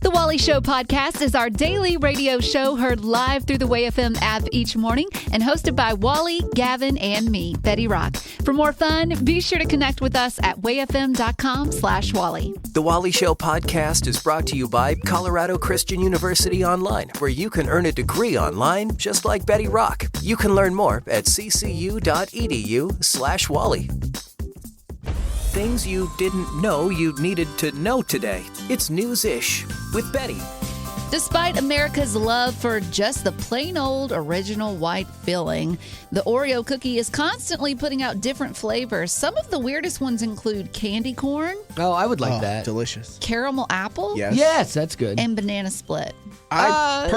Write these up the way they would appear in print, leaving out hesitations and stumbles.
The Wally Show podcast is our daily radio show heard live through the WayFM app each morning and hosted by Wally, Gavin, and me, Betty Rock. For more fun, be sure to connect with us at wayfm.com/Wally. The Wally Show podcast is brought to you by Colorado Christian University Online, where you can earn a degree online just like Betty Rock. You can learn more at ccu.edu/Wally. Things you didn't know you needed to know today. It's News-ish with Betty. Despite America's love for just the plain old original white filling, the Oreo cookie is constantly putting out different flavors. Some of the weirdest ones include candy corn. Oh, I would like that. Delicious. Caramel apple. Yes, that's good. And banana split. I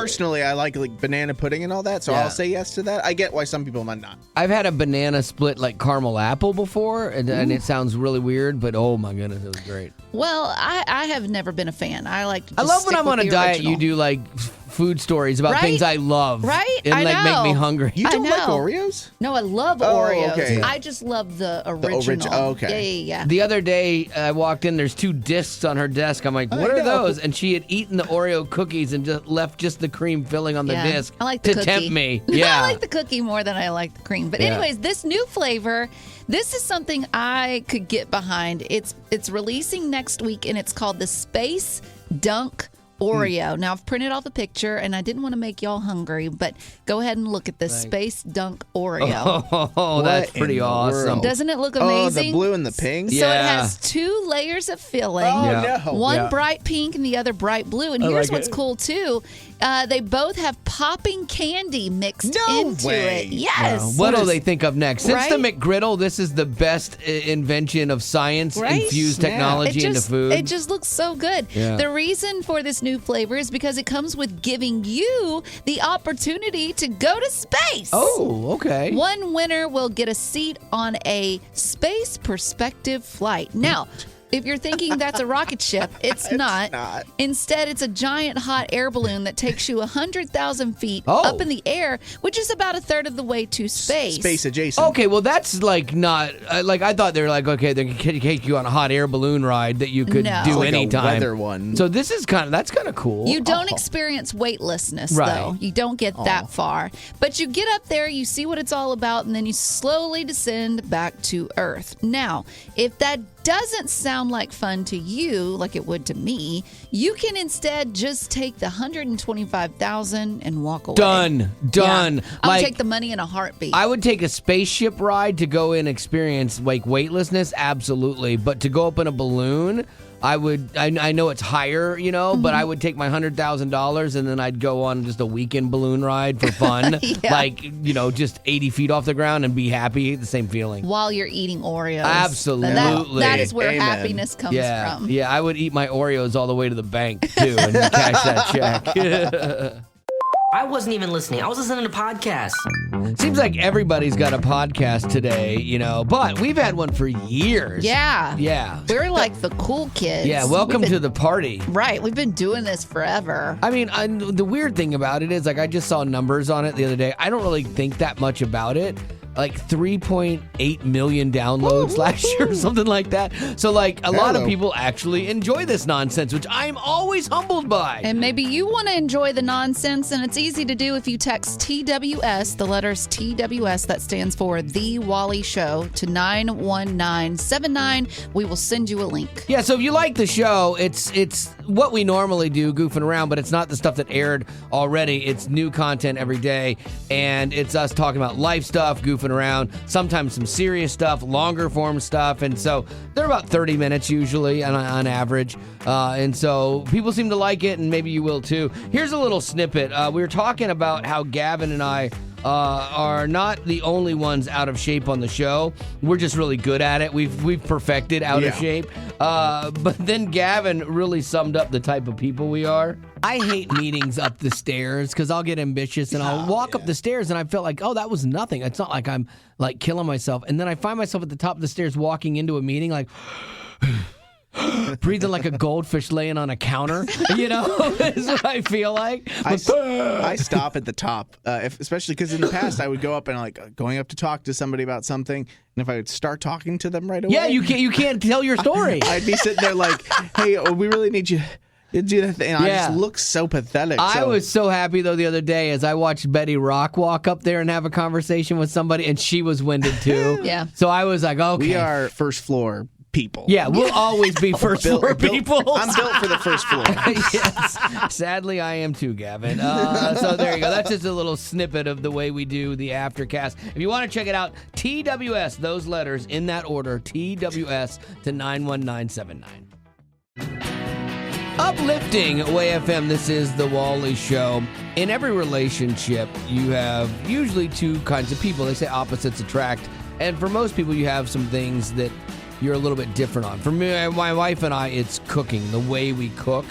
like banana pudding and all that, so I'll say yes to that. I get why some people might not. I've had a banana split like caramel apple before, and it sounds really weird, but oh my goodness, it was great. Well, I have never been a fan. I like to just I love when stick I'm with on a the diet, original. you do like food stories about things I love. Right? And I like know. make me hungry. You don't like know. Oreos? No, I love Oreos. Okay. I just love the original. Okay. Yeah. The other day, I walked in, there's 2 discs on her desk. I'm like, what are those? And she had eaten the Oreo cookies and just left just the cream filling on the disc I like the to cookie. tempt me. Yeah. I like the cookie more than I like the cream. But anyways, this new flavor, this is something I could get behind. It's releasing next week, and it's called the Space Dunk Oreo. Now, I've printed off a picture, and I didn't want to make y'all hungry, but go ahead and look at this Space Dunk Oreo. Oh, that's What pretty in the awesome. world? Doesn't it look Oh, amazing? the blue and the pink? So Yeah. it has 2 layers of filling. Oh, Yeah. no. One bright pink and the other bright blue. And here's what's cool, too. They both have popping candy mixed into way. it. Yes. What do they think of next? Since the Right? McGriddle, this is the best invention of science infused technology into food. It just looks so good. Yeah. The reason for this new flavor is because it comes with giving you the opportunity to go to space. Oh, okay. One winner will get a seat on a space perspective flight. Now, if you're thinking that's a rocket ship, it's not. Instead, it's a giant hot air balloon that takes you 100,000 feet up in the air, which is about a third of the way to space. Space adjacent. Okay, well that's like not like I thought they were like okay they can take you on a hot air balloon ride that you could No. do It's like anytime. a weather one. So this is that's kind of cool. You don't experience weightlessness, Right. though. You don't get that far. But you get up there, you see what it's all about, and then you slowly descend back to Earth. Now, if that doesn't sound like fun to you, like it would to me, you can instead just take the $125,000 and walk away. Done. Yeah. I'll Like, take the money in a heartbeat. I would take a spaceship ride to go and experience like weightlessness, absolutely. But to go up in a balloon, I would. I know it's higher, but I would take my $100,000 and then I'd go on just a weekend balloon ride for fun, like just 80 feet off the ground and be happy. The same feeling. While you're eating Oreos. Absolutely. That is where Amen. happiness comes from. Yeah, I would eat my Oreos all the way to the bank too and cash that check. I wasn't even listening. I was listening to podcasts. Seems like everybody's got a podcast today, but we've had one for years. Yeah. Yeah. We're like the cool kids. Yeah, welcome to the party. Right. We've been doing this forever. I mean, the weird thing about it is, like, I just saw numbers on it the other day. I don't really think that much about it. Like 3.8 million downloads last year or something like that. So, like, a lot of people actually enjoy this nonsense, which I'm always humbled by. And maybe you want to enjoy the nonsense, and it's easy to do if you text TWS, the letters TWS, that stands for The Wally Show, to 91979. We will send you a link. Yeah, so if you like the show, it's what we normally do, goofing around, but it's not the stuff that aired already. It's new content every day, and it's us talking about life stuff, goofing around, sometimes some serious stuff, longer form stuff, and so they're about 30 minutes usually on average, and so people seem to like it, and maybe you will too. Here's a little snippet. We were talking about how Gavin and I are not the only ones out of shape on the show. We're just really good at it. We've perfected out of shape. But then Gavin really summed up the type of people we are. I hate meetings up the stairs because I'll get ambitious and I'll walk up the stairs and I feel like, oh, that was nothing. It's not like I'm like killing myself. And then I find myself at the top of the stairs walking into a meeting like... breathing like a goldfish laying on a counter, is what I feel like. I stop at the top, especially because in the past I would go up and going up to talk to somebody about something, and if I would start talking to them right away, yeah, you can't tell your story. I'd be sitting there like, hey, we really need you You do that thing. It just looks so pathetic. I was so happy, though, the other day as I watched Betty Rock walk up there and have a conversation with somebody, and she was winded, too. Yeah. So I was like, okay. We are first floor people. Yeah, we'll always be first floor people. I'm built for the first floor. Yes. Sadly, I am too, Gavin. So there you go. That's just a little snippet of the way we do the Aftercast. If you want to check it out, TWS, those letters in that order, TWS to 91979. Uplifting Way FM, this is the Wally Show. In every relationship, you have usually two kinds of people. They say opposites attract. And for most people, you have some things that you're a little bit different on. For me, my wife and I, it's cooking. The way we cook,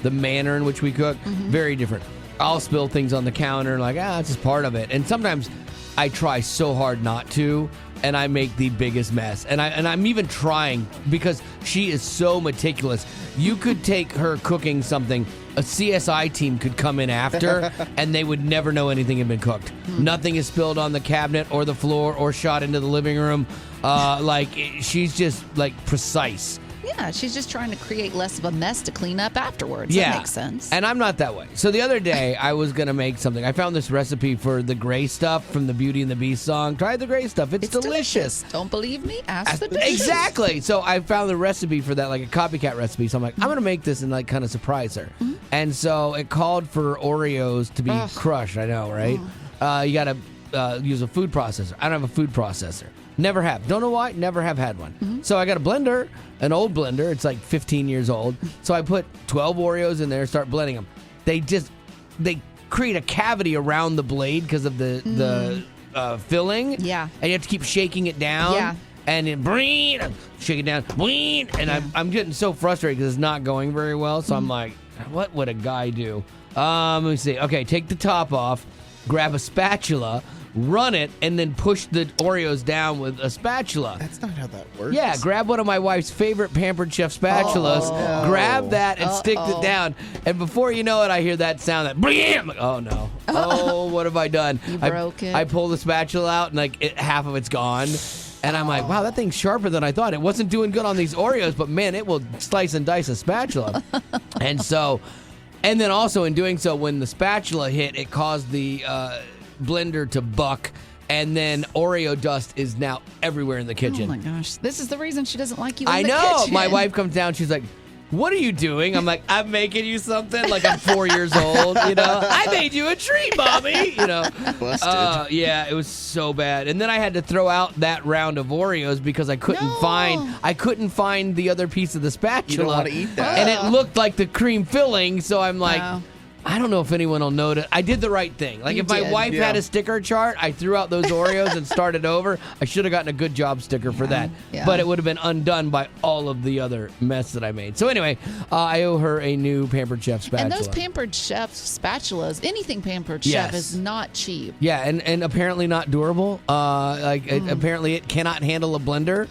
the manner in which we cook, very different. I'll spill things on the counter, like, it's just part of it. And sometimes I try so hard not to, and I make the biggest mess. And I'm even trying because she is so meticulous. You could take her cooking something, a CSI team could come in after, and they would never know anything had been cooked. Nothing is spilled on the cabinet or the floor or shot into the living room. She's just, precise. Yeah, she's just trying to create less of a mess to clean up afterwards. Yeah. That makes sense. And I'm not that way. So the other day, I was going to make something. I found this recipe for the gray stuff from the Beauty and the Beast song. Try the gray stuff. It's delicious. Don't believe me? Ask the dishes. Exactly. So I found the recipe for that, like a copycat recipe. So I'm like, I'm going to make this and kind of surprise her. And so it called for Oreos to be crushed. I know, right? You got to use a food processor. I don't have a food processor. Never have. Don't know why. Never have had one. So I got a blender, an old blender. It's like 15 years old. So I put 12 Oreos in there, start blending them. They create a cavity around the blade because of the filling. Yeah. And you have to keep shaking it down. Yeah. And then shake it down. And I'm getting so frustrated because it's not going very well. So I'm like, what would a guy do? Let me see. Okay, take the top off, grab a spatula, run it, and then push the Oreos down with a spatula. That's not how that works. Yeah, grab one of my wife's favorite Pampered Chef spatulas, grab that, and stick it down. And before you know it, I hear that sound, that blam! Like, oh, no. Oh, what have I done? You broke it. I pull the spatula out, and half of it's gone. And I'm like, wow, that thing's sharper than I thought. It wasn't doing good on these Oreos, but, man, it will slice and dice a spatula. And then also in doing so, when the spatula hit, it caused the blender to buck, and then Oreo dust is now everywhere in the kitchen. Oh my gosh, this is the reason she doesn't like you in the know. kitchen. My wife comes down, she's like, what are you doing? I'm like, I'm making you something. Like I'm 4 years old, I made you a treat, Mommy. Busted. Yeah, it was so bad. And then I had to throw out that round of Oreos because I couldn't find the other piece of the spatula. You don't want to eat that. And it looked like the cream filling, so I'm like, I don't know if anyone will notice. I did the right thing. Like, if my wife had a sticker chart, I threw out those Oreos and started over. I should have gotten a good job sticker for that. Yeah. But it would have been undone by all of the other mess that I made. So anyway, I owe her a new Pampered Chef spatula. And those Pampered Chef spatulas, anything Pampered Chef is not cheap. Yeah, and apparently not durable. Apparently it cannot handle a blender.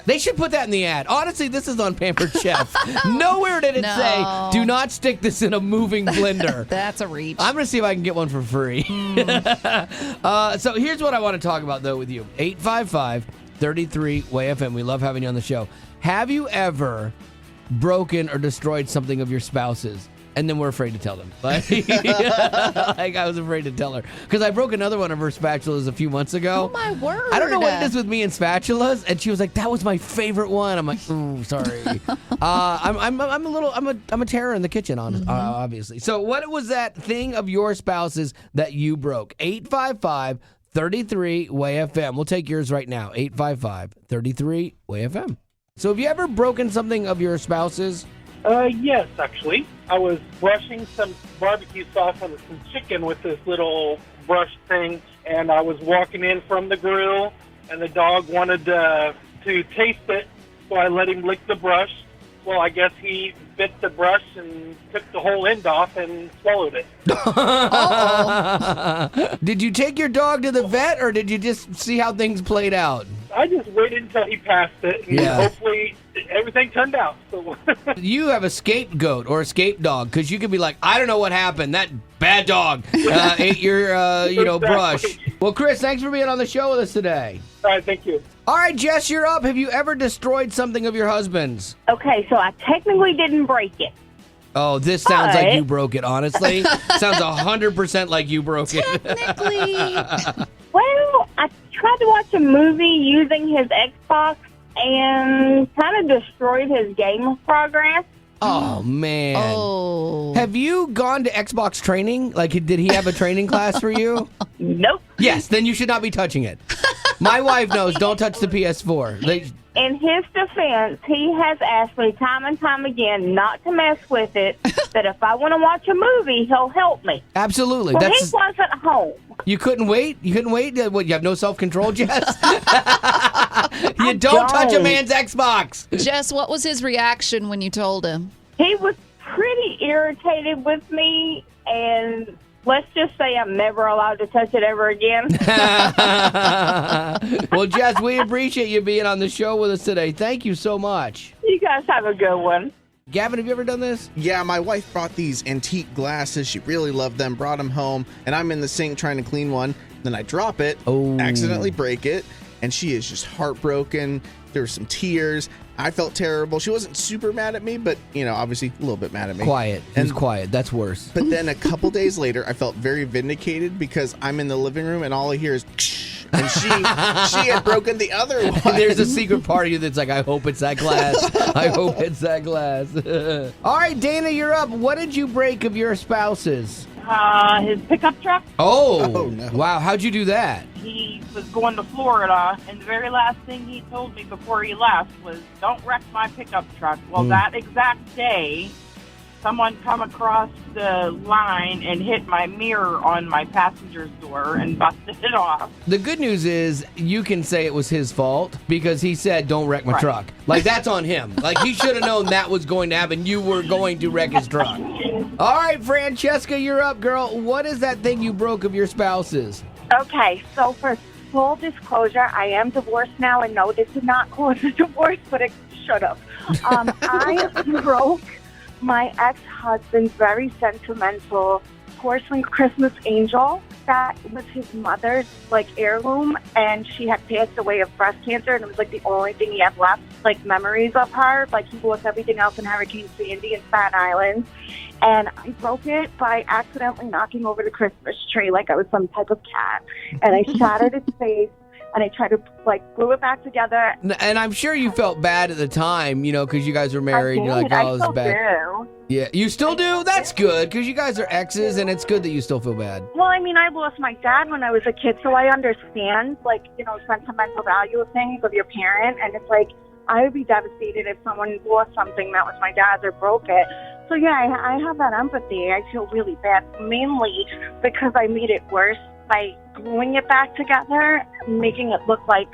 They should put that in the ad. Honestly, this is on Pampered Chef. Nowhere did it say, do not stick this in a moving blender. That's a reach. I'm going to see if I can get one for free. So here's what I want to talk about, though, with you. 855-33-WAY-FM. We love having you on the show. Have you ever broken or destroyed something of your spouse's, and then we're afraid to tell them? Like I was afraid to tell her. Because I broke another one of her spatulas a few months ago. Oh, my word. I don't know what it is with me and spatulas. And she was like, that was my favorite one. I'm like, ooh, sorry. I'm a terror in the kitchen, obviously. So what was that thing of your spouse's that you broke? 855-33-WAY-FM. We'll take yours right now. 855-33-WAY-FM. So have you ever broken something of your spouse's? Yes, actually. I was brushing some barbecue sauce on some chicken with this little brush thing, and I was walking in from the grill, and the dog wanted to taste it, so I let him lick the brush. Well, I guess he bit the brush and took the whole end off and swallowed it. Did you take your dog to the vet, or did you just see how things played out? I just waited until he passed it, and hopefully everything turned out. So. You have a scapegoat or a scape dog, because you could be like, I don't know what happened. That bad dog ate your, brush. Well, Chris, thanks for being on the show with us today. All right, thank you. All right, Jess, you're up. Have you ever destroyed something of your husband's? Okay, so I technically didn't break it. Oh, this sounds like you broke it, honestly. Sounds 100% like you broke it. Technically. Well, I tried to watch a movie using his Xbox and kind of destroyed his game progress. Oh, man. Oh. Have you gone to Xbox training? Like, did he have a training class for you? Nope. Yes, then you should not be touching it. My wife knows, don't touch the PS4. In his defense, he has asked me time and time again not to mess with it, that if I want to watch a movie, he'll help me. Absolutely. Well, he wasn't home. You couldn't wait? You couldn't wait? What, you have no self-control, Jess? You don't touch a man's Xbox. Jess, what was his reaction when you told him? He was pretty irritated with me, and let's just say I'm never allowed to touch it ever again. Well, Jess, we appreciate you being on the show with us today. Thank you so much. You guys have a good one. Gavin, have you ever done this? Yeah, my wife brought these antique glasses. She really loved them, brought them home, and I'm in the sink trying to clean one. Then I drop it, accidentally break it, and she is just heartbroken. There were some tears. I felt terrible. She wasn't super mad at me, but, obviously a little bit mad at me. Quiet. And quiet. That's worse. But then a couple days later, I felt very vindicated because I'm in the living room and all I hear is and she had broken the other one. There's a secret part of you that's like, I hope it's that glass. I hope it's that glass. All right, Dana, you're up. What did you break of your spouse's? His pickup truck. Oh, no. Wow. How'd you do that? He was going to Florida, and the very last thing he told me before he left was, "Don't wreck my pickup truck." Well, that exact day, someone come across the line and hit my mirror on my passenger's door and busted it off. The good news is you can say it was his fault because he said, don't wreck my truck. Like, that's on him. Like, he should have known that was going to happen. You were going to wreck his truck. All right, Francesca, you're up, girl. What is that thing you broke of your spouse's? Okay, so for full disclosure, I am divorced now, and no, this did not cause a divorce, but it should have. I broke my ex-husband's very sentimental porcelain Christmas angel that was his mother's heirloom, and she had passed away of breast cancer, and it was the only thing he had left, memories of her. He lost everything else in Hurricane Sandy in Staten Island. And I broke it by accidentally knocking over the Christmas tree like I was some type of cat. And I shattered its face, and I tried to glue it back together. And I'm sure you felt bad at the time, because you guys were married. You're like, I it's still bad. do. Yeah, you still do? That's good, because you guys are exes, and it's good that you still feel bad. Well, I lost my dad when I was a kid, so I understand, sentimental value of things, of your parent. And it's I would be devastated if someone lost something that was my dad's or broke it. So, yeah, I have that empathy. I feel really bad, mainly because I made it worse by gluing it back together, making it look like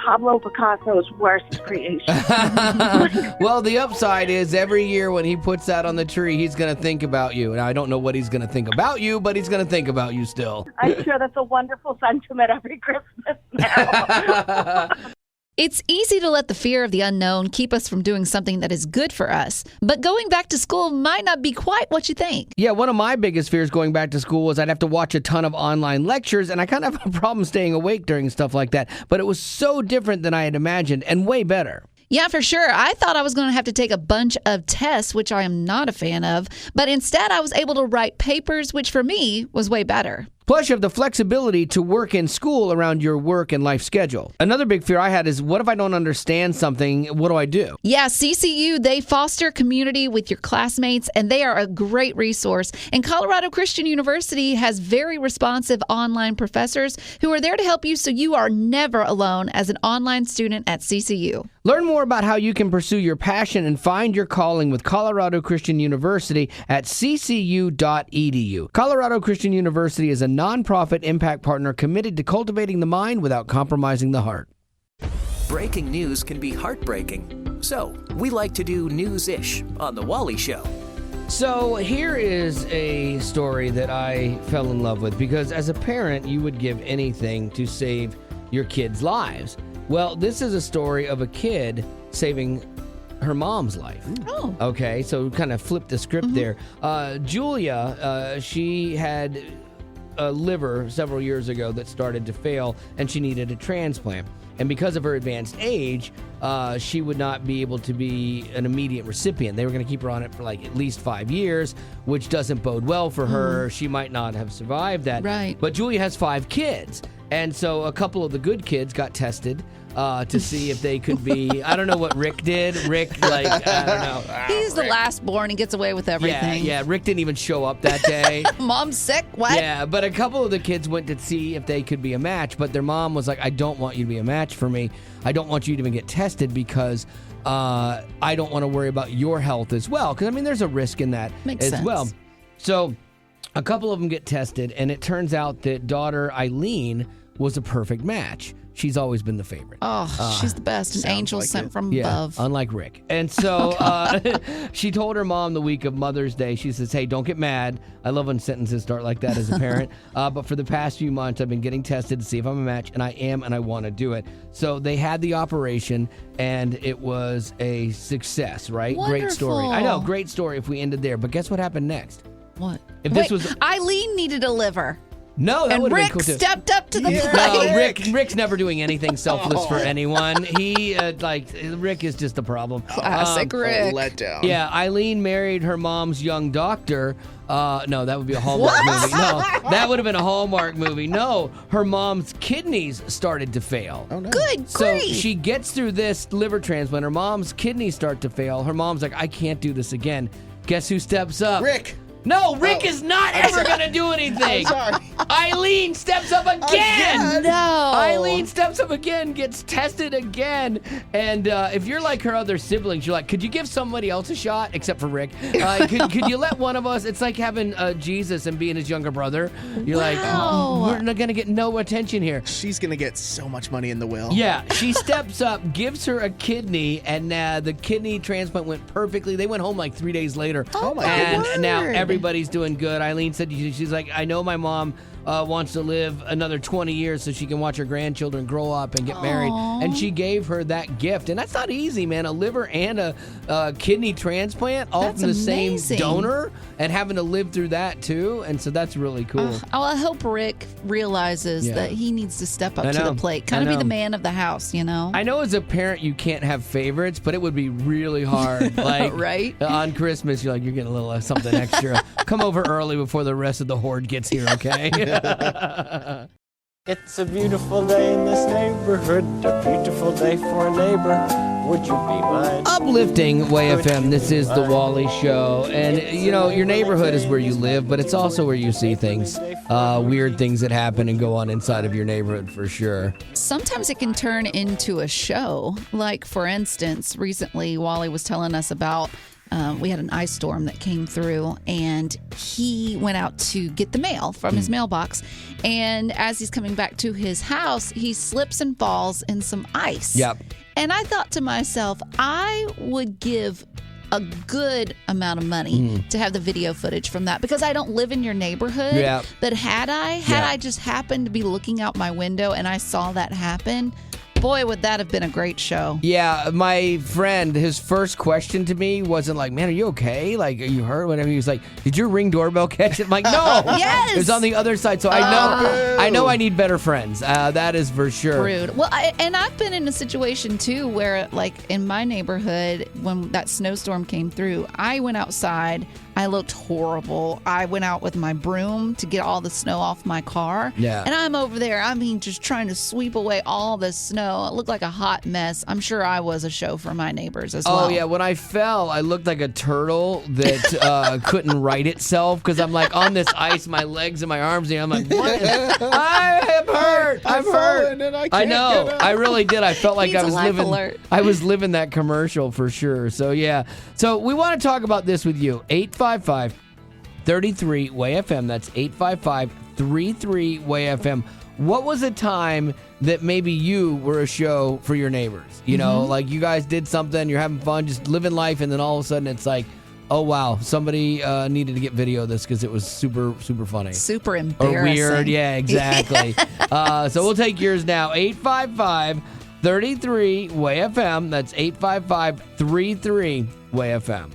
Pablo Picasso's worst creation. Well, the upside is every year when he puts that on the tree, he's going to think about you. And I don't know what he's going to think about you, but he's going to think about you still. I'm sure that's a wonderful sentiment every Christmas now. It's easy to let the fear of the unknown keep us from doing something that is good for us. But going back to school might not be quite what you think. Yeah, one of my biggest fears going back to school was I'd have to watch a ton of online lectures, and I kind of have a problem staying awake during stuff like that. But it was so different than I had imagined and way better. Yeah, for sure. I thought I was going to have to take a bunch of tests, which I am not a fan of. But instead, I was able to write papers, which for me was way better. Plus, you have the flexibility to work in school around your work and life schedule. Another big fear I had is, what if I don't understand something? What do I do? Yeah, CCU, they foster community with your classmates, and they are a great resource. And Colorado Christian University has very responsive online professors who are there to help you so you are never alone as an online student at CCU. Learn more about how you can pursue your passion and find your calling with Colorado Christian University at ccu.edu. Colorado Christian University is a nonprofit impact partner committed to cultivating the mind without compromising the heart. Breaking news can be heartbreaking, so we like to do news-ish on The Wally Show. So here is a story that I fell in love with because as a parent, you would give anything to save your kids' lives. Well, this is a story of a kid saving her mom's life. Oh. Okay, so kind of flip the script there. Julia, she had a liver several years ago that started to fail, and she needed a transplant. And because of her advanced age, she would not be able to be an immediate recipient. They were going to keep her on it for like at least 5 years, which doesn't bode well for her. She might not have survived that. Right. But Julia has 5 kids. And so a couple of the good kids got tested to see if they could be. I don't know what Rick did. Rick, like, I don't know. He's the last born. He gets away with everything. Yeah, Rick didn't even show up that day. Mom's sick? What? Yeah, but a couple of the kids went to see if they could be a match, but their mom was like, I don't want you to be a match for me. I don't want you to even get tested because I don't want to worry about your health as well. Because, I mean, there's a risk in that Makes as sense. well. So a couple of them get tested, and it turns out that daughter Eileen was a perfect match. She's always been the favorite. Oh, she's the best. An angel like sent it. from Yeah, above. unlike Rick. And so she told her mom the week of Mother's Day, she says, hey, don't get mad. I love when sentences start like that as a parent. But for the past few months, I've been getting tested to see if I'm a match, and I am, and I want to do it. So they had the operation, and it was a success, right? Great story. I know, great story if we ended there. But guess what happened next? What? If Wait, this was Eileen needed a liver. No, that And would have been Rick cool too. stepped up to the plate. No, Rick's never doing anything selfless for anyone. He Rick is just a problem. Classic Rick. Letdown. Yeah, Eileen married her mom's young doctor. No, that would be a Hallmark movie. No, that would have been a Hallmark movie. No, her mom's kidneys started to fail. Oh, no. Good So grief. she gets through this liver transplant. Her mom's kidneys start to fail. Her mom's like, I can't do this again. Guess who steps up? Rick. No, Rick is not ever going to do anything. Sorry. Eileen steps up again. No. Eileen steps up again, gets tested again. And if you're like her other siblings, you're like, could you give somebody else a shot? Except for Rick. Could you let one of us? It's like having Jesus and being his younger brother. You're like, we're not going to get no attention here. She's going to get so much money in the will. Yeah, she steps up, gives her a kidney, and the kidney transplant went perfectly. They went home like 3 days later. Oh, my And word. now everybody's doing good. Eileen said she's like, I know my mom wants to live another 20 years so she can watch her grandchildren grow up and get married. And she gave her that gift. And that's not easy, man. A liver and a kidney transplant all That's from the amazing. same donor and having to live through that too. And so that's really cool. I hope Rick realizes that he needs to step up I to know. the plate. Kind I of be know. the man of the house, you know? I know as a parent you can't have favorites, but it would be really hard. Like Right? On Christmas, you're like, you're getting a little something extra. Come over early before the rest of the horde gets here, okay? It's a beautiful day in this neighborhood, a beautiful day for a neighbor. Would you be mine? Uplifting Way FM. This is the Wally Show, and you know your neighborhood is where you live, but it's also where you see things, weird things that happen and go on inside of your neighborhood for sure. Sometimes it can turn into a show. Like, for instance, recently Wally was telling us about we had an ice storm that came through, and he went out to get the mail from his mailbox. And as he's coming back to his house, he slips and falls in some ice. Yep. And I thought to myself, I would give a good amount of money to have the video footage from that, because I don't live in your neighborhood. Yeah. But had I just happened to be looking out my window and I saw that happen, boy, would that have been a great show. Yeah, my friend, his first question to me wasn't like, man, are you okay? Like, are you hurt? Whatever. He was like, did your Ring doorbell catch it? I'm like, no. Yes. It was on the other side. So I know I need better friends. That is for sure. Rude. Well, I've been in a situation too where, like, in my neighborhood, when that snowstorm came through, I went outside. I looked horrible. I went out with my broom to get all the snow off my car. Yeah. And I'm over there, just trying to sweep away all the snow. It looked like a hot mess. I'm sure I was a show for my neighbors as well. Oh, yeah. When I fell, I looked like a turtle that couldn't right itself because I'm like on this ice, my legs and my arms, and I'm like, what? I am hurt. I'm hurt. And I I can't know. get up. I really did. I felt like Needs I a was life living. alert. I was living that commercial for sure. So yeah. So we want to talk about this with you. 855-33-WAY-FM. That's 855-33-WAY-FM. What was a time that maybe you were a show for your neighbors? You know, like you guys did something, you're having fun, just living life, and then all of a sudden it's like, oh wow, somebody needed to get video of this because it was super, super funny. Super Or embarrassing. weird, yeah, exactly. So we'll take yours now. 855-33-WAY-FM. That's 855-33-WAY-FM.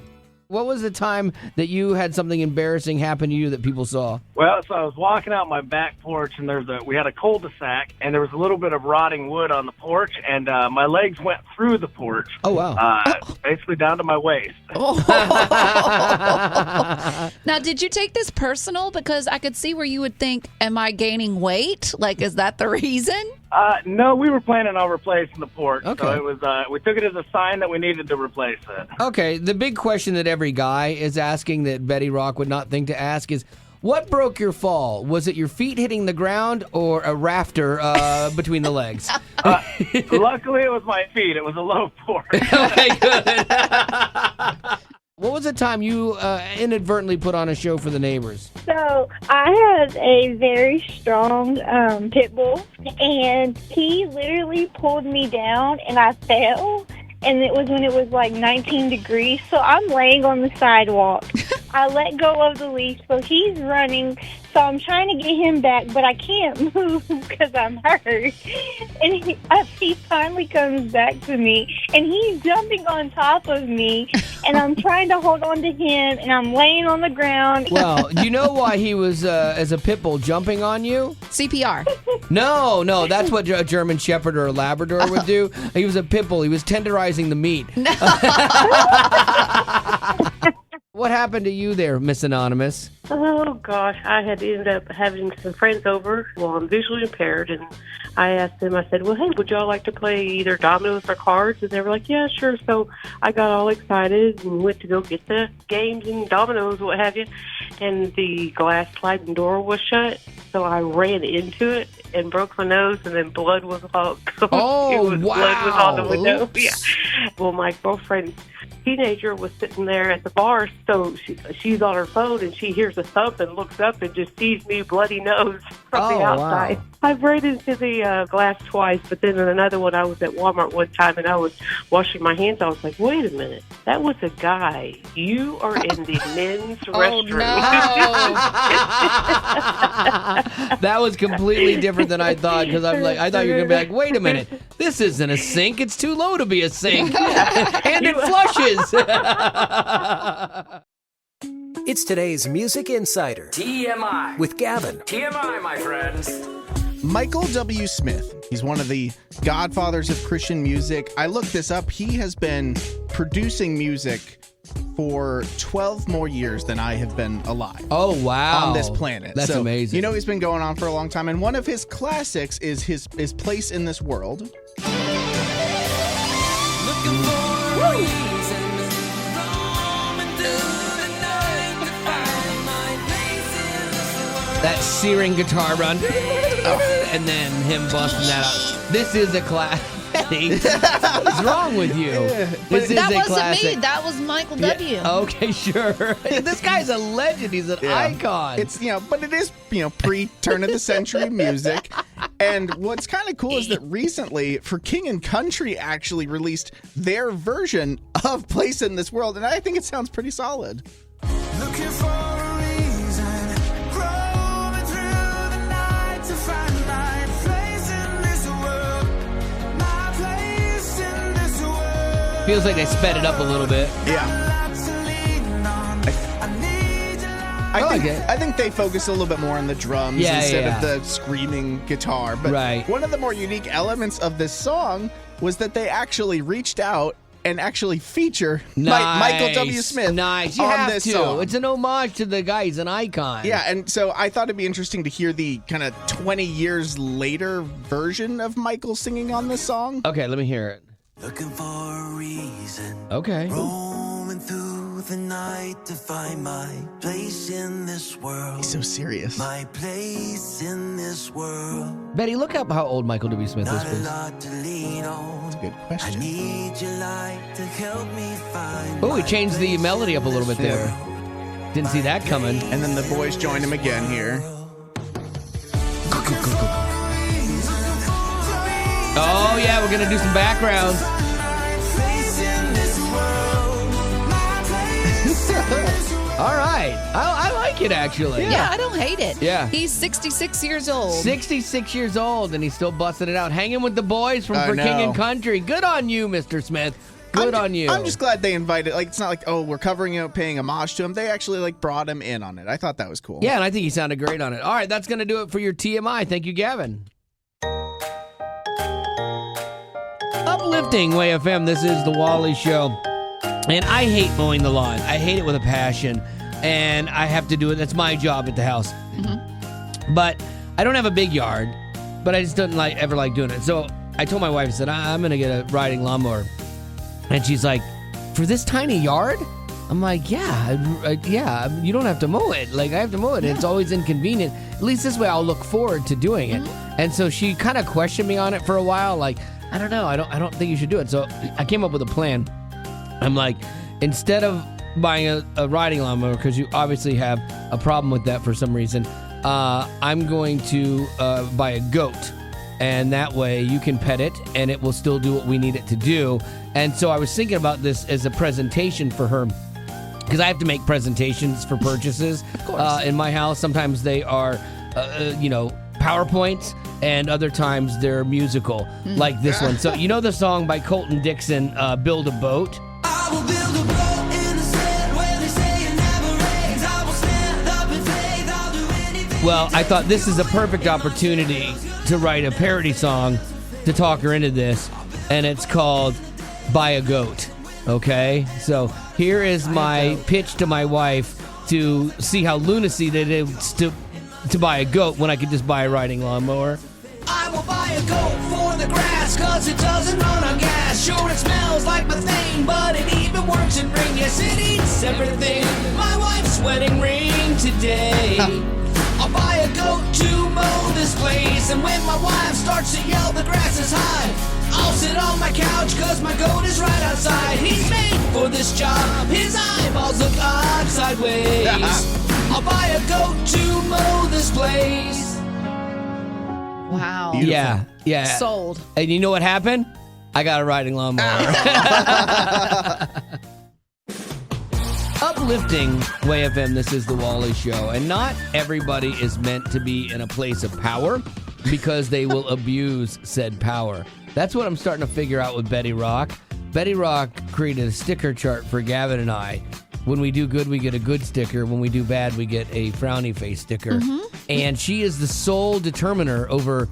What was the time that you had something embarrassing happen to you that people saw? Well, so I was walking out my back porch, and we had a cul-de-sac, and there was a little bit of rotting wood on the porch, and my legs went through the porch. Oh, wow. Basically down to my waist. Now, did you take this personal? Because I could see where you would think, am I gaining weight? Like, is that the reason? No, we were planning on replacing the porch. Okay. So it was, we took it as a sign that we needed to replace it. Okay, the big question that every guy is asking that Betty Rock would not think to ask is, what broke your fall? Was it your feet hitting the ground or a rafter between the legs? Luckily, it was my feet. It was a low porch. Okay, good. What was the time you inadvertently put on a show for the neighbors? So I had a very strong pit bull, and he literally pulled me down, and I fell. And it was when it was like 19 degrees, so I'm laying on the sidewalk. I let go of the leash, so he's running. So I'm trying to get him back, but I can't move because I'm hurt. And he finally comes back to me, and he's jumping on top of me, and I'm trying to hold on to him, and I'm laying on the ground. Well, you know why he was, as a pit bull, jumping on you? CPR. No, that's what a German Shepherd or a Labrador would do. He was a pit bull. He was tenderizing the meat. No. What happened to you there, Miss Anonymous? Oh, gosh. I had ended up having some friends over. Well, I'm visually impaired, and I asked them, I said, well, hey, would y'all like to play either dominoes or cards? And they were like, yeah, sure. So I got all excited and went to go get the games and dominoes, what have you. And the glass sliding door was shut, so I ran into it and broke my nose, and then blood was all wow. Blood was on the window. Oops. Yeah. Well, my girlfriend's teenager was sitting there at the bar, so she's on her phone, and she hears a thump and looks up and just sees me bloody nose from the outside. Wow. I ran into the glass twice, but then in another one, I was at Walmart one time, and I was washing my hands. I was like, wait a minute, that was a guy. You are in the men's restroom. No. That was completely different than I thought, because I thought you were going to be like, wait a minute, this isn't a sink. It's too low to be a sink. And it flushes. It's today's Music Insider TMI. with Gavin. TMI, my friends. Michael W. Smith. He's one of the godfathers of Christian music. I looked this up. He has been producing music for 12 more years than I have been alive. Oh, wow. On this planet. That's amazing. You know, he's been going on for a long time. And one of his classics is his place in this world. Looking for a reason, roaming through the night to find my place in this world. That searing guitar run. And then him busting that out. This is a classic. What's wrong with you? This is That a wasn't classic. me. That was Michael W. Okay, sure. This guy's a legend. He's an icon. It's, but it is, pre-turn of the century music. And what's kind of cool is that recently, For King and Country actually released their version of Place in This World, and I think it sounds pretty solid. Looking for a reason, roaming through the night to find my place in this world. My place in this world. Feels like they sped it up a little bit. Yeah. I think they focus a little bit more on the drums instead of the screaming guitar. But one of the more unique elements of this song was that they actually reached out and actually feature Michael W. Smith You on have this to. song. It's an homage to the guy. He's an icon. Yeah, and so I thought it'd be interesting to hear the kind of 20 years later version of Michael singing on this song. Okay, let me hear it. Looking for a reason. Okay. Roaming through the night to find my place in this world. He's so serious. My place in this world. Betty, look up how old Michael W. Smith is, please. Not to lean on. That's a good question. I need your light to help me find. Oh, he changed the melody up a little bit there. Didn't see that coming. And then the boys joined him again here. Oh, yeah, we're going to do some backgrounds. All right. I like it, actually. Yeah, I don't hate it. Yeah. He's 66 years old. 66 years old, and he's still busting it out. Hanging with the boys from For King and Country. Good on you, Mr. Smith. Good on you. I'm just glad they invited. Like, it's not like, oh, we're covering it, paying homage to him. They actually like brought him in on it. I thought that was cool. Yeah, and I think he sounded great on it. All right, that's going to do it for your TMI. Thank you, Gavin. Uplifting Way FM. This is the Wally Show, and I hate mowing the lawn. I hate it with a passion, and I have to do it. That's my job at the house. But I don't have a big yard, but I just don't ever like doing it. So I told my wife, I said, I'm going to get a riding lawnmower. And she's like, for this tiny yard? I'm like, yeah, you don't have to mow it. Like, I have to mow it. Yeah. It's always inconvenient. At least this way I'll look forward to doing it. And so she kind of questioned me on it for a while. Like, I don't know. I don't think you should do it. So I came up with a plan. I'm like, instead of buying a riding lawnmower, because you obviously have a problem with that for some reason, I'm going to buy a goat. And that way you can pet it and it will still do what we need it to do. And so I was thinking about this as a presentation for her, because I have to make presentations for purchases in my house. Sometimes they are, PowerPoints, and other times they're musical, like this one. So you know the song by Colton Dixon, Build a Boat? I will build a boat in the sand where they say it never rains. I will stand up in faith. I'll do anything. Well, I thought this is a perfect opportunity to write a parody song to talk her into this, and it's called Buy a Goat. Okay? So here is my pitch to my wife to see how lunacy that it is to buy a goat when I could just buy a riding lawnmower. I will buy a goat for the grass, cause it doesn't run on gas. Sure, it smells like methane, but it even works in rain. Yes, it eats everything. My wife's wedding ring today. I'll buy a goat to mow this place, and when my wife starts to yell the grass is high, I'll sit on my couch cause my goat is right outside. He's made for this job, his eyeballs look odd sideways. I'll buy a goat to mow this place. Wow. Beautiful. Yeah. Sold. And you know what happened? I got a riding lawnmower. Uplifting Way FM, this is the Wally Show. And not everybody is meant to be in a place of power because they will abuse said power. That's what I'm starting to figure out with Betty Rock. Betty Rock created a sticker chart for Gavin and I. When we do good, we get a good sticker. When we do bad, we get a frowny face sticker. And she is the sole determiner over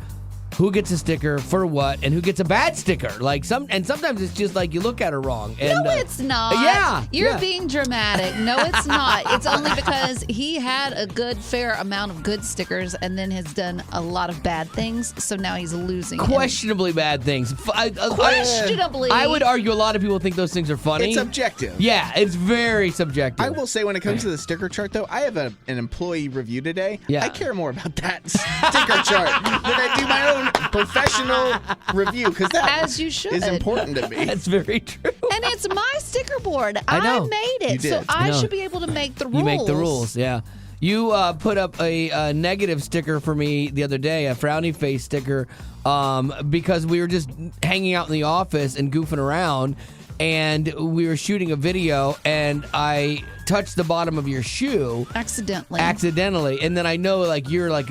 who gets a sticker for what and who gets a bad sticker. Sometimes it's just like you look at her wrong. And, no, it's not. Yeah. You're being dramatic. No, it's not. It's only because he had a good, fair amount of good stickers and then has done a lot of bad things. So now he's losing. Questionably bad things. Questionably. I would argue a lot of people think those things are funny. It's subjective. Yeah, it's very subjective. I will say when it comes to the sticker chart, though, I have an employee review today. Yeah. I care more about that sticker chart than I do my own professional review, because that as you should. is important to me. That's very true. And it's my sticker board. I know. made it, You did. so I should be able to make the rules. You make the rules, yeah. You put up a negative sticker for me the other day, a frowny face sticker, because we were just hanging out in the office and goofing around, and we were shooting a video, and I touched the bottom of your shoe. Accidentally. And then I know, you're a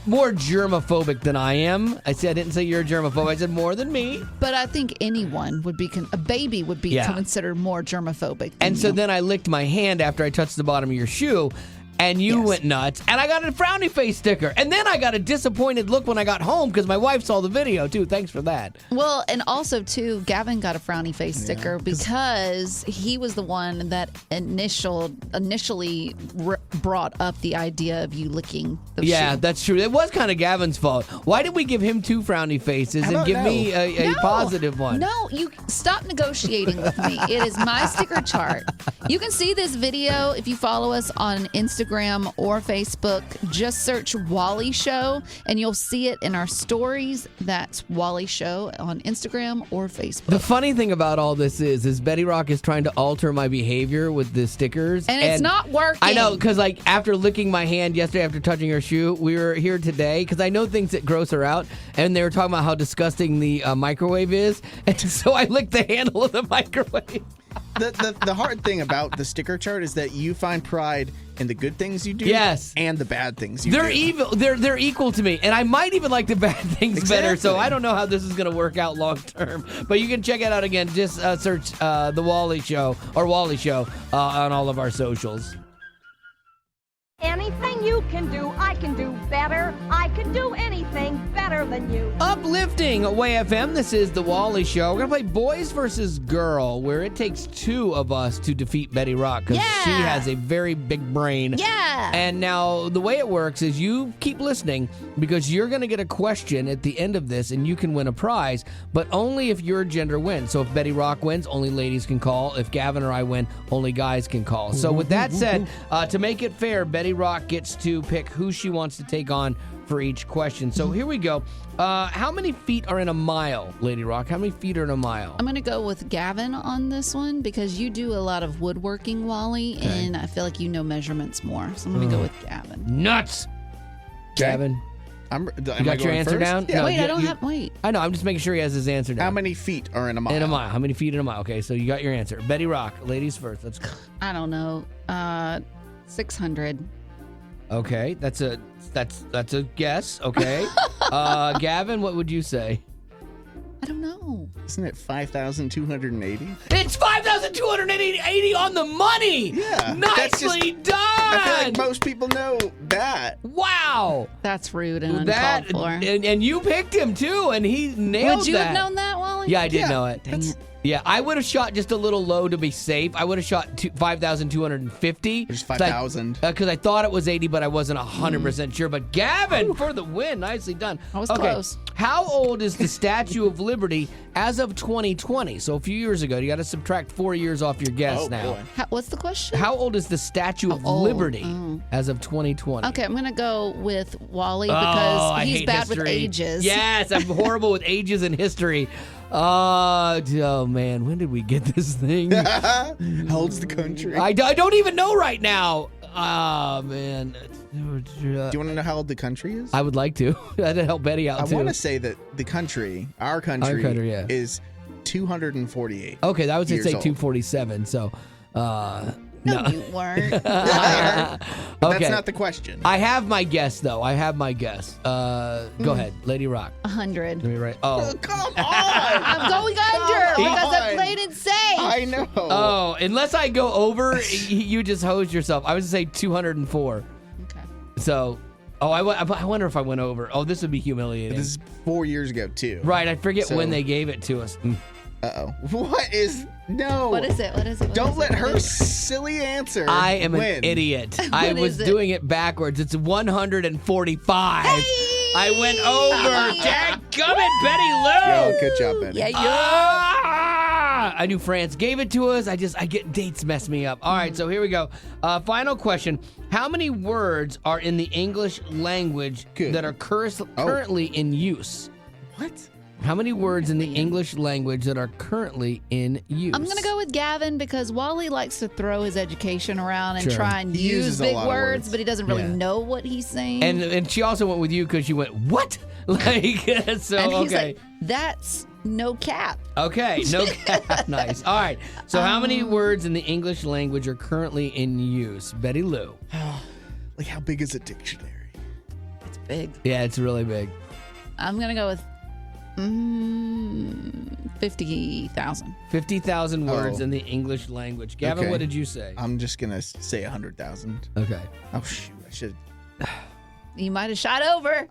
more germophobic than I am. I didn't say you're a germaphobe. I said more than me. But I think anyone would be, a baby would be considered more germophobic. And so then I licked my hand after I touched the bottom of your shoe, and you went nuts, and I got a frowny face sticker. And then I got a disappointed look when I got home because my wife saw the video, too. Thanks for that. Well, and also, too, Gavin got a frowny face sticker because he was the one that initially brought up the idea of you licking the shoe. That's true. It was kind of Gavin's fault. Why did we give him two frowny faces and give me a positive one? No, you stop negotiating with me. It is my sticker chart. You can see this video if you follow us on Instagram or Facebook. Just search Wally Show and you'll see it in our stories. That's Wally Show on Instagram or Facebook. The funny thing about all this is Betty Rock is trying to alter my behavior with the stickers. And it's not working. I know, because after licking my hand yesterday after touching her shoe, we were here today because I know things that gross her out, and they were talking about how disgusting the microwave is. And so I licked the handle of the microwave. the hard thing about the sticker chart is that you find pride in the good things you do, Yes, and the bad things you they're do. evil. They're equal to me, and I might even like the bad things better. So I don't know how this is going to work out long term. But you can check it out again. Just search the Wally Show or Wally Show on all of our socials. Anything you can do, I can do better. I can do anything better than you. Uplifting Way FM. This is the Wally Show. We're gonna play Boys versus Girl, where it takes two of us to defeat Betty Rock because she has a very big brain. Yeah. And now the way it works is you keep listening because you're gonna get a question at the end of this, and you can win a prize, but only if your gender wins. So if Betty Rock wins, only ladies can call. If Gavin or I win, only guys can call. So with that said, to make it fair, Betty Rock gets to pick who she wants to take on for each question. So here we go. How many feet are in a mile, Lady Rock? How many feet are in a mile? I'm going to go with Gavin on this one because you do a lot of woodworking, Wally, and I feel like you know measurements more. So I'm going to go with Gavin. Nuts! Gavin. You got your answer down? Yeah. No, Wait, I don't have... Wait. I know. I'm just making sure he has his answer down. How many feet are in a mile? In a mile. How many feet in a mile? Okay, so you got your answer. Betty Rock, ladies first. Let's go. I don't know. 600. Okay, that's a guess. Okay, Gavin, what would you say? I don't know. Isn't it 5,280? It's 5,280 on the money. Yeah, nicely done. I feel like most people know that. Wow, that's rude and uncalled for. And you picked him too, and he nailed that. Would you have known that, Wally? Yeah, I did know it. Dang it. Yeah, I would have shot just a little low to be safe. I would have shot 5,250. There's 5,000. Because I thought it was 80, but I wasn't 100% sure. But Gavin for the win. Nicely done. I was close. How old is the Statue of Liberty as of 2020? So a few years ago. You got to subtract 4 years off your guess now. Boy. What's the question? How old is the Statue of Liberty as of 2020? Okay, I'm going to go with Wally because he's bad with ages. Yes, I'm horrible with ages and history. Oh man, when did we get this thing? How old's the country? I don't even know right now. Oh man. Do you want to know how old the country is? I would like to. That'd help Betty out too. I want to say that the country, our country, is 248. Okay, I would say years old. 247. So, No, you weren't. But that's not the question. I have my guess, though. I have my guess. Go ahead, Lady Rock. 100. Let me write. Oh, come on! I'm going under because I played it safe. I know. Oh, unless I go over, you just hosed yourself. I was to say 204. Okay. So, I wonder if I went over. Oh, this would be humiliating. This is 4 years ago too. Right, I forget when they gave it to us. Uh-oh. What is... No. What is it? Don't let her silly answer I am win. an idiot. I was doing it backwards. It's 145. Hey! I went over. Dadgummit, Betty Lou. Yo, good job, Betty. Yeah, I knew France gave it to us. I get dates mess me up. All right, so here we go. Final question. How many words are in the English language that are currently in use? What? How many words in the English language that are currently in use? I'm going to go with Gavin because Wally likes to throw his education around and Sure. try and He use uses a big lot of words, but he doesn't really Yeah. know what he's saying. And she also went with you because she went, what? Like, so, and he's okay. like, that's no cap. Okay, no cap. Nice. All right. So how many words in the English language are currently in use? Betty Lou. Like, how big is a dictionary? It's big. Yeah, it's really big. I'm going to go with 50,000. 50,000 words in the English language. Gavin, Okay. what did you say? I'm just going to say 100,000. Okay. Oh, shoot. I should... You might have shot over.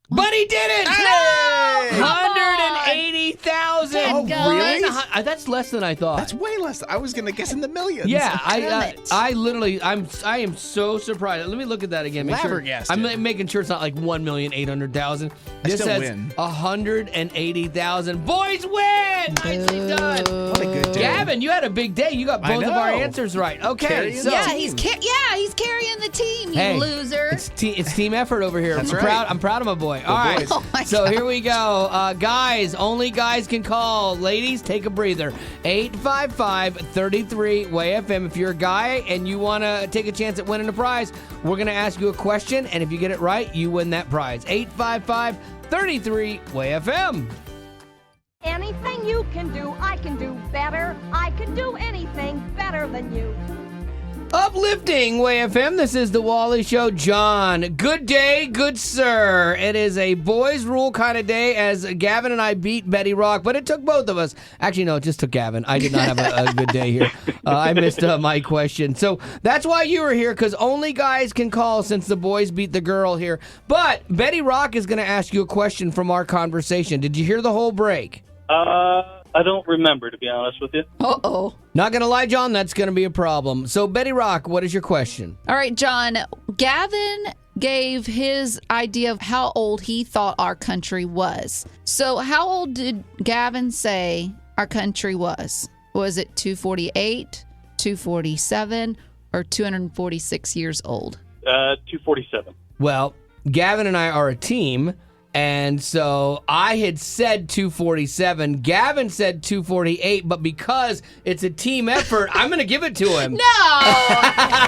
But he did it! Hey! 180,000. Oh, really? That's less than I thought. That's way less. I was going to guess in the millions. Yeah, Damn I literally, I am so surprised. Let me look at that again. Make sure. Flabbergasted. I'm making sure it's not like 1,800,000. This still says win. 180,000. Boys win! Nicely done. What a good day. Gavin, you had a big day. You got I both of our know. answers right. Okay, Carrying so Yeah, he's carrying the team, you Hey, loser. it's team effort over here. That's I'm right. proud. I'm proud of my boy. All right. boys. Oh my So God. here we go. Guys, only guys can call. Ladies, take a breather. 855-33-WAY-FM. If you're a guy and you want to take a chance at winning a prize, we're going to ask you a question, and if you get it right, you win that prize. 855-33-WAY-FM. Anything you can do, I can do better. I can do anything better than you. Uplifting Way FM. This is the Wally Show. John, good day, good sir. It is a boys' rule kind of day as Gavin and I beat Betty Rock, but it took both of us. Actually, no, it just took Gavin. I did not have a good day here. I missed my question. So that's why you were here, because only guys can call since the boys beat the girl here. But Betty Rock is going to ask you a question from our conversation. Did you hear the whole break? I don't remember, to be honest with you. Uh-oh. Not going to lie, John, that's going to be a problem. So, Betty Rock, what is your question? All right, John. Gavin gave his idea of how old he thought our country was. So, how old did Gavin say our country was? Was it 248, 247, or 246 years old? 247. Well, Gavin and I are a team. And so I had said 247. Gavin said 248, but because it's a team effort, I'm going to give it to him. No!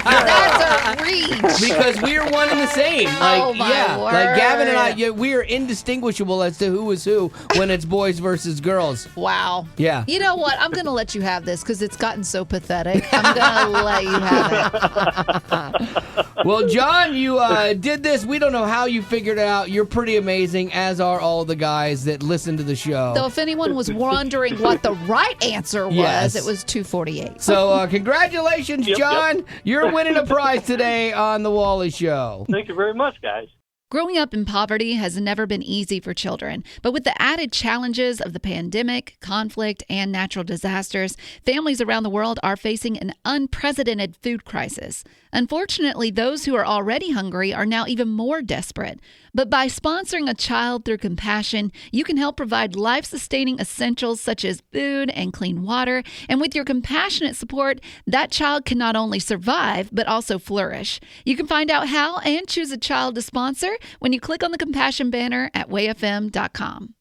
That's a reach. Because we are one and the same. Oh, my word. Like Gavin and I, we are indistinguishable as to who is who when it's boys versus girls. Wow. Yeah. You know what? I'm going to let you have this because it's gotten so pathetic. I'm going to let you have it. Well, John, you did this. We don't know how you figured it out. You're pretty amazing, as are all the guys that listen to the show. So if anyone was wondering what the right answer was, Yes. it was 248. So congratulations, John. You're winning a prize today on The Wally Show. Thank you very much, guys. Growing up in poverty has never been easy for children, but with the added challenges of the pandemic, conflict, and natural disasters, families around the world are facing an unprecedented food crisis. Unfortunately, those who are already hungry are now even more desperate. But by sponsoring a child through compassion, you can help provide life-sustaining essentials such as food and clean water. And with your compassionate support, that child can not only survive, but also flourish. You can find out how and choose a child to sponsor when you click on the compassion banner at wayfm.com.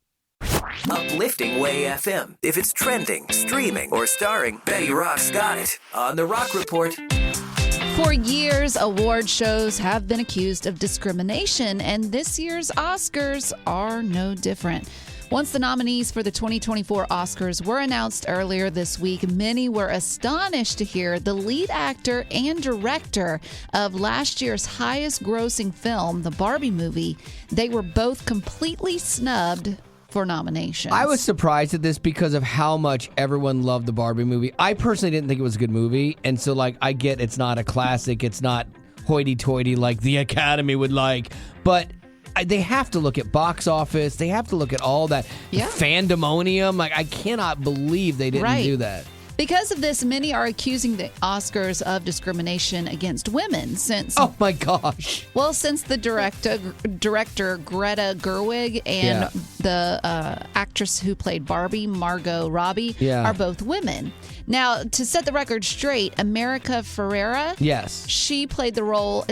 Uplifting Way FM. If it's trending, streaming, or starring, Betty Rock's got it on The Rock Report. For years, award shows have been accused of discrimination, and this year's Oscars are no different. Once the nominees for the 2024 Oscars were announced earlier this week, many were astonished to hear the lead actor and director of last year's highest-grossing film, the Barbie movie, they were both completely snubbed for nominations. I was surprised at this because of how much everyone loved the Barbie movie. I personally didn't think it was a good movie, and so I get it's not a classic, it's not hoity-toity like the Academy would like, but they have to look at box office, they have to look at all that fandomonium. I cannot believe they didn't do that. Because of this, many are accusing the Oscars of discrimination against women since... Oh, my gosh. Well, since the director Greta Gerwig and the actress who played Barbie, Margot Robbie, are both women. Now, to set the record straight, America Ferrera, she played a role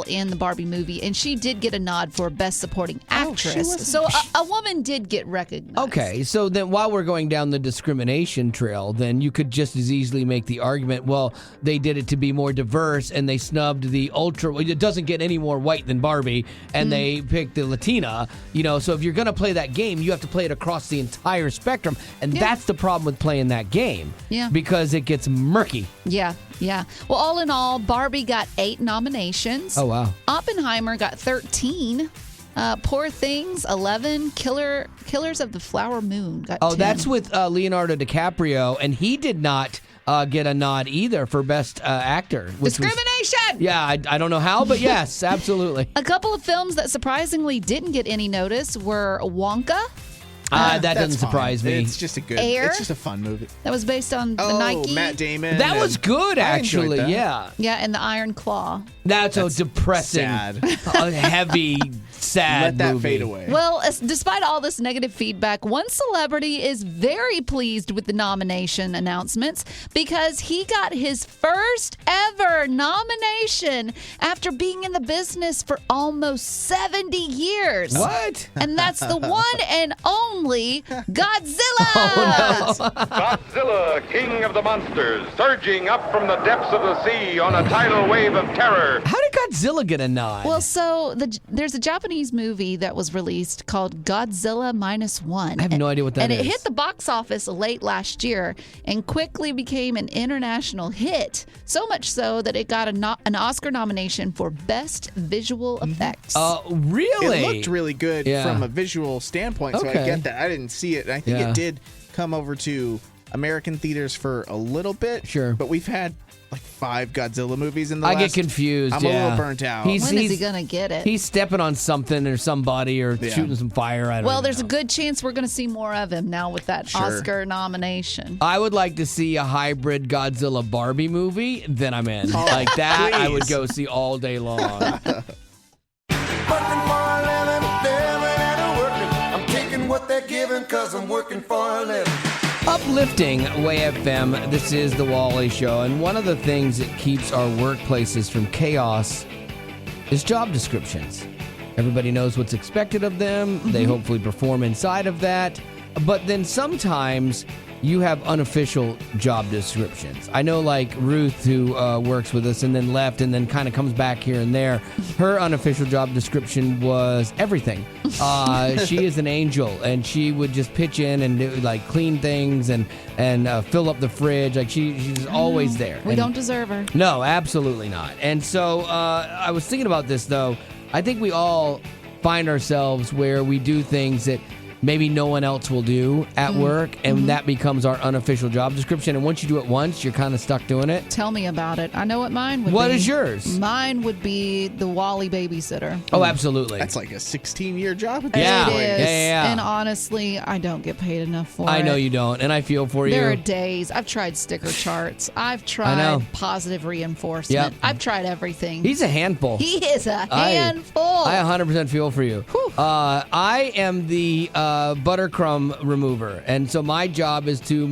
in the Barbie movie, and she did get a nod for Best Supporting Actress. So a woman did get recognized. Okay, so then while we're going down the discrimination trail, then you could just as easily make the argument, well, they did it to be more diverse, and they snubbed the ultra. It doesn't get any more white than Barbie, and they picked the Latina. So if you're going to play that game, you have to play it across the entire spectrum, and that's the problem with playing that game. Yeah. Because it gets murky. Yeah. Well, all in all, Barbie got 8 nominations. Oh, wow. Oppenheimer got 13. Poor Things, 11. Killers of the Flower Moon got 10. That's with Leonardo DiCaprio, and he did not get a nod either for Best Actor. Discrimination! I don't know how, but yes, absolutely. A couple of films that surprisingly didn't get any notice were Wonka. That doesn't surprise me. It's just Air? It's just a fun movie. That was based on the Nike. Matt Damon. That was good, actually. Yeah, and the Iron Claw. That's a depressing, sad. A heavy, sad Let that movie. fade away. Well, despite all this negative feedback, one celebrity is very pleased with the nomination announcements because he got his first ever nomination after being in the business for almost 70 years. What? And that's the one and only Godzilla. Godzilla, king of the monsters, surging up from the depths of the sea on a tidal wave of terror. How did Godzilla get a nod? Well, so there's a Japanese movie that was released called Godzilla -1. I have no idea what that is. And it hit the box office late last year and quickly became an international hit. So much so that it got an Oscar nomination for Best Visual Effects. Really? It looked really good from a visual standpoint, so I Okay. get that. I didn't see it. I think Yeah. it did come over to American theaters for a little bit. Sure. But we've had like 5 Godzilla movies in the I last... get confused. I'm a yeah. little burnt out. When is he going to get it? He's stepping on something or somebody or shooting some fire. I don't Well, even there's know. a good chance we're going to see more of him now with that Sure. Oscar nomination. I would like to see a hybrid Godzilla Barbie movie. Then I'm in. Oh, like that, I please. would go see all day long. I'm taking what they're giving because I'm working for a living. Uplifting Way FM. This is the Wally Show, and one of the things that keeps our workplaces from chaos is job descriptions. Everybody knows what's expected of them. They hopefully perform inside of that. But then sometimes you have unofficial job descriptions. I know, like Ruth, who works with us and then left and then kind of comes back here and there. Her unofficial job description was everything. She is an angel, and she would just pitch in and do, like, clean things and fill up the fridge. Like she's always there. We And- don't deserve her. No, absolutely not. And so I was thinking about this, though. I think we all find ourselves where we do things that maybe no one else will do at work, and that becomes our unofficial job description. And once you do it once, you're kind of stuck doing it. Tell me about it. I know what mine would be. What is yours? Mine would be the Wally babysitter. Oh, absolutely. That's like a 16-year job at this Yeah. point. It is. Yeah. And honestly, I don't get paid enough for it. I know you don't, and I feel for There are you. days. I've tried sticker charts. I've know. tried positive reinforcement. Yep. I've tried everything. He's a handful. He is a I handful. 100% feel for you. I am the butter crumb remover, and so my job is to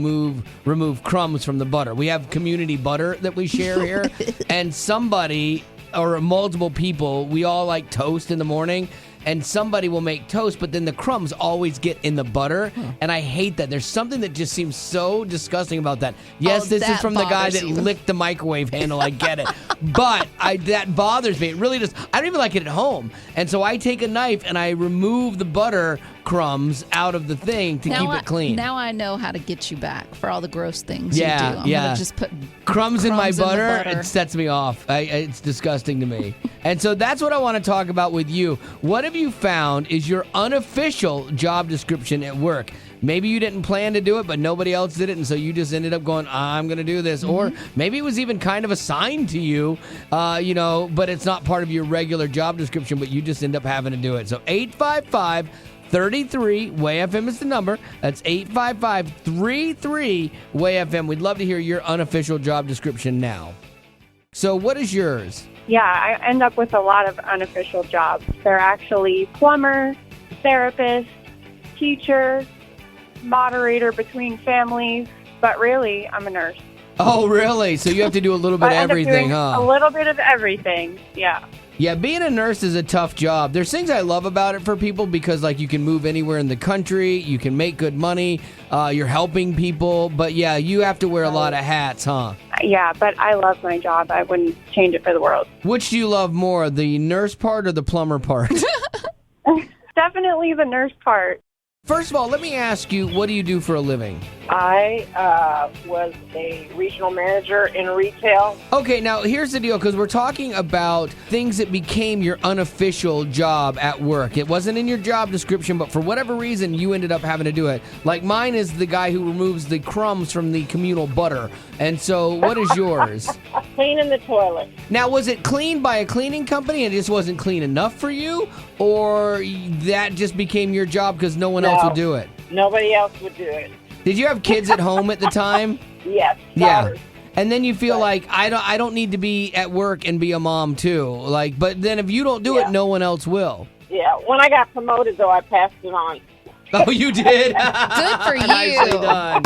remove crumbs from the butter. We have community butter that we share here, and somebody or multiple people, we all like toast in the morning, and somebody will make toast, but then the crumbs always get in the butter, and I hate that. There's something that just seems so disgusting about that. Yes, this is that from the guy bothers that you. licked the microwave handle. I get it. But that bothers me. It really does. I don't even like it at home. And so I take a knife and I remove the butter crumbs out of the thing to keep it clean. Now I know how to get you back for all the gross things you do. Yeah, I'm yeah. gonna just put Crumbs in my the butter, it sets me off. It's disgusting to me. And so that's what I want to talk about with you. What have you found is your unofficial job description at work? Maybe you didn't plan to do it, but nobody else did it, and so you just ended up going, I'm going to do this. Or maybe it was even kind of assigned to you, but it's not part of your regular job description, but you just end up having to do it. So 855 33 Way FM is the number. That's 855-33 Way FM. We'd love to hear your unofficial job description now. So what is yours? Yeah, I end up with a lot of unofficial jobs. They're actually plumber, therapist, teacher, moderator between families, but really, I'm a nurse. Oh, really? So you have to do a little bit I of end up everything, doing huh? A little bit of everything, yeah. Yeah, being a nurse is a tough job. There's things I love about it for people because, like, you can move anywhere in the country, you can make good money, you're helping people, but yeah, you have to wear a lot of hats, huh? Yeah, but I love my job. I wouldn't change it for the world. Which do you love more, the nurse part or the plumber part? Definitely the nurse part. First of all, let me ask you, what do you do for a living? I was a regional manager in retail. Okay, now here's the deal, because we're talking about things that became your unofficial job at work. It wasn't in your job description, but for whatever reason, you ended up having to do it. Like mine is the guy who removes the crumbs from the communal butter. And so what is yours? Cleaning the toilet. Now, was it cleaned by a cleaning company and it just wasn't clean enough for you? Or that just became your job because no one else would do it? Nobody else would do it. Did you have kids at home at the time? Yes. Yeah. daughters. And then you feel like I don't need to be at work and be a mom too. Like, but then if you don't do it, no one else will. Yeah. When I got promoted, though, I passed it on. Oh, you did? Good for you. Nicely done.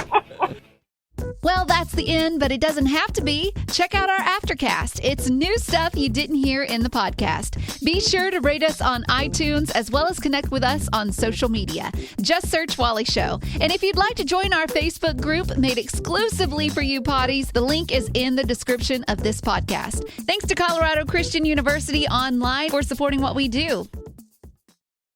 Well, that's the end, but it doesn't have to be. Check out our Aftercast. It's new stuff you didn't hear in the podcast. Be sure to rate us on iTunes as well as connect with us on social media. Just search Wally Show. And if you'd like to join our Facebook group made exclusively for you potties, the link is in the description of this podcast. Thanks to Colorado Christian University Online for supporting what we do.